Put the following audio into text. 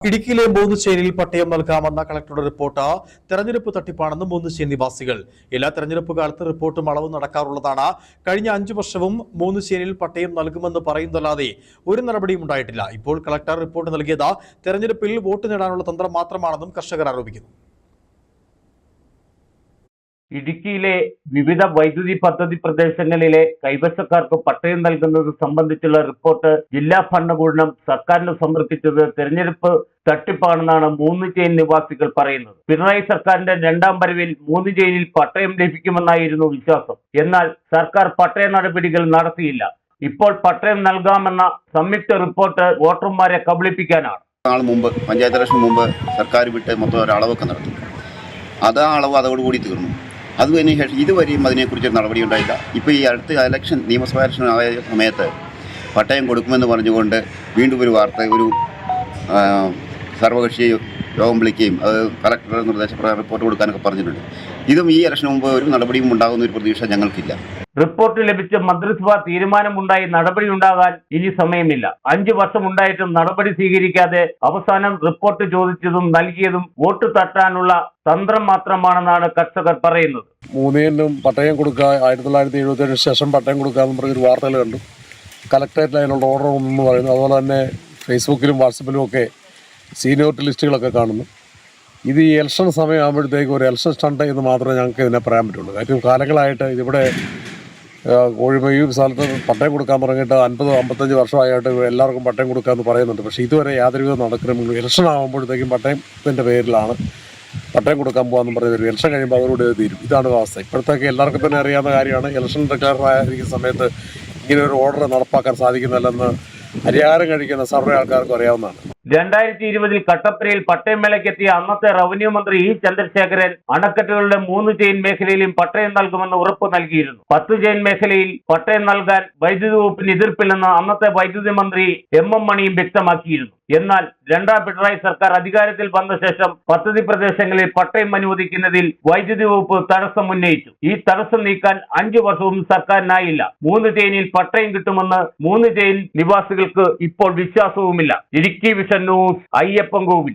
ഇടുക്കിയിലെ മൂന്നുചേരിയിൽ പട്ടയം നൽകാമെന്ന കളക്ടറുടെ റിപ്പോർട്ട് തെരഞ്ഞെടുപ്പ് തട്ടിപ്പാണെന്ന് മൂന്നുചേരി നിവാസികൾ. എല്ലാ തെരഞ്ഞെടുപ്പ് കാലത്ത് റിപ്പോർട്ടും അളവും നടക്കാറുള്ളതാണ്. കഴിഞ്ഞ 5 വർഷവും മൂന്നുചേരിയിൽ പട്ടയം നൽകുമെന്ന് പറയുന്നതല്ലാതെ ഒരു നടപടിയും ഉണ്ടായിട്ടില്ല. ഇപ്പോൾ കളക്ടർ റിപ്പോർട്ട് നൽകിയത് തെരഞ്ഞെടുപ്പിൽ വോട്ട് നേടാനുള്ള തന്ത്രം മാത്രമാണെന്നും കർഷകർ ആരോപിക്കുന്നു. ഇടുക്കിയിലെ വിവിധ വൈദ്യുതി പദ്ധതി പ്രദേശങ്ങളിലെ കൈവശക്കാർക്ക് പട്ടയം നൽകുന്നത് സംബന്ധിച്ചുള്ള റിപ്പോർട്ട് ജില്ലാ ഭരണകൂടം സർക്കാരിന് സമർപ്പിച്ചത് തെരഞ്ഞെടുപ്പ് തട്ടിപ്പാണെന്നാണ് മൂന്നുചേരി നിവാസികൾ പറയുന്നത്. പിണറായി സർക്കാരിന്റെ 2ാം വരവിൽ മൂന്നുചേരിയിൽ പട്ടയം ലഭിക്കുമെന്നായിരുന്നു വിശ്വാസം. എന്നാൽ സർക്കാർ പട്ടയ നടപടികൾ നടത്തിയില്ല. ഇപ്പോൾ പട്ടയം നൽകാമെന്ന സംയുക്ത റിപ്പോർട്ട് വോട്ടർമാരെ കബളിപ്പിക്കാനാണ്. മുമ്പ് പഞ്ചായത്ത് ഇലക്ഷന് മുമ്പ് സർക്കാർ വിട്ട് മൊത്തം ഒരു അളവൊക്കെ നടത്തി. അത് ആ അളവ് അതോടുകൂടി തീർന്നു. അതിന് ശേഷം ഇതുവരെയും അതിനെക്കുറിച്ച് നടപടി ഉണ്ടായില്ല. ഇപ്പോൾ ഈ അടുത്ത ഇലക്ഷൻ നിയമസഭാ ഇലക്ഷൻ ആയ സമയത്ത് പട്ടയം കൊടുക്കുമെന്ന് പറഞ്ഞുകൊണ്ട് വീണ്ടും ഒരു വാർത്ത, ഒരു സർവകക്ഷി യോഗം വിളിക്കുകയും അത് കളക്ടറുടെ നിർദ്ദേശപ്രകാരം റിപ്പോർട്ട് കൊടുക്കാനൊക്കെ പറഞ്ഞിട്ടുണ്ട്. ഇതും ഈ ഇലക്ഷന് മുമ്പ് ഒരു നടപടിയും ഉണ്ടാകുന്ന ഒരു പ്രതീക്ഷ ഞങ്ങൾക്കില്ല. റിപ്പോർട്ട് ലഭിച്ച മന്ത്രിസഭാ തീരുമാനമുണ്ടായി നടപടി ഉണ്ടാകാൻ ഇനി സമയമില്ല. 5 വർഷം ഉണ്ടായിട്ടും നടപടി സ്വീകരിക്കാതെ അവസാനം റിപ്പോർട്ട് ചോദിച്ചതും നൽകിയതും വോട്ട് തട്ടാനുള്ള തന്ത്രം മാത്രമാണെന്നാണ് കർഷകർ പറയുന്നത്. മൂന്നിനും പട്ടയം കൊടുക്കുക, 1977 ശേഷം പട്ടയം കൊടുക്കാമെന്ന് പറഞ്ഞൊരു വാർത്തകൾ കണ്ടു. കളക്ടറേറ്റിൽ അതിനുള്ള ഓർഡർ ഒന്നും പറയുന്നു. അതുപോലെ തന്നെ ഫേസ്ബുക്കിലും വാട്സപ്പിലും ഒക്കെ സീനിയോറിറ്റി ലിസ്റ്റുകളൊക്കെ കാണുന്നു. ഇത് ഈ ഇലക്ഷൻ സമയമാകുമ്പോഴത്തേക്കും ഒരു ഇലക്ഷൻ സ്റ്റണ്ട് എന്ന് മാത്രമേ ഞങ്ങൾക്ക് ഇതിനെ പറയാൻ പറ്റുള്ളൂ. കാര്യം കാലങ്ങളായിട്ട് ഇതിവിടെ ഈ സ്ഥലത്ത് പട്ടയം കൊടുക്കാൻ പറഞ്ഞിട്ട് 50-55 വർഷമായിട്ട് എല്ലാവർക്കും പട്ടയം കൊടുക്കാമെന്ന് പറയുന്നുണ്ട്. പക്ഷേ ഇതുവരെ യാതൊരുവിധ നടക്കുന്ന ഇലക്ഷൻ ആകുമ്പോഴത്തേക്കും പട്ടയത്തിൻ്റെ പേരിലാണ് പട്ടയം കൊടുക്കാൻ പോകാമെന്ന് പറഞ്ഞത്. ഇലക്ഷൻ കഴിയുമ്പോൾ അവരോട് തീരും. ഇതാണ് അവസ്ഥ. ഇപ്പോഴത്തേക്ക് എല്ലാവർക്കും തന്നെ അറിയാവുന്ന കാര്യമാണ്. ഇലക്ഷൻ ഡിക്ലെയർ ആയിരിക്കുന്ന സമയത്ത് ഇങ്ങനെ ഒരു ഓർഡർ നടപ്പാക്കാൻ സാധിക്കുന്നില്ലെന്ന് പരിഹാരം കഴിക്കുന്ന സർവേ ആൾക്കാർക്കും അറിയാവുന്നതാണ്. 2020 കട്ടപ്പനയിൽ പട്ടയമേളയ്ക്കെത്തിയ അന്നത്തെ റവന്യൂ മന്ത്രി ഇ ചന്ദ്രശേഖരൻ അണക്കെട്ടുകളുടെ 3 ചെയിൻ മേഖലയിലും പട്ടയം നൽകുമെന്ന് ഉറപ്പ് നൽകിയിരുന്നു. 10 ചെയിൻ മേഖലയിൽ പട്ടയം നൽകാൻ വൈദ്യുതി വകുപ്പിന് എതിർപ്പില്ലെന്ന് അന്നത്തെ വൈദ്യുതി മന്ത്രി MM മണിയും വ്യക്തമാക്കിയിരുന്നു. എന്നാൽ 2ാം പിണറായി സർക്കാർ അധികാരത്തിൽ വന്ന ശേഷം പദ്ധതി പ്രദേശങ്ങളിൽ പട്ടയം അനുവദിക്കുന്നതിൽ വൈദ്യുതി വകുപ്പ് തടസ്സം ഉന്നയിച്ചു. ഈ തടസ്സം നീക്കാൻ 5 വർഷവും സർക്കാരിനായില്ല. 3 ചെയിനിൽ പട്ടയം കിട്ടുമെന്ന് 3 ചെയിൻ നിവാസികൾക്ക് ഇപ്പോൾ വിശ്വാസവുമില്ല. Idukki vision news, Ayyappancoil.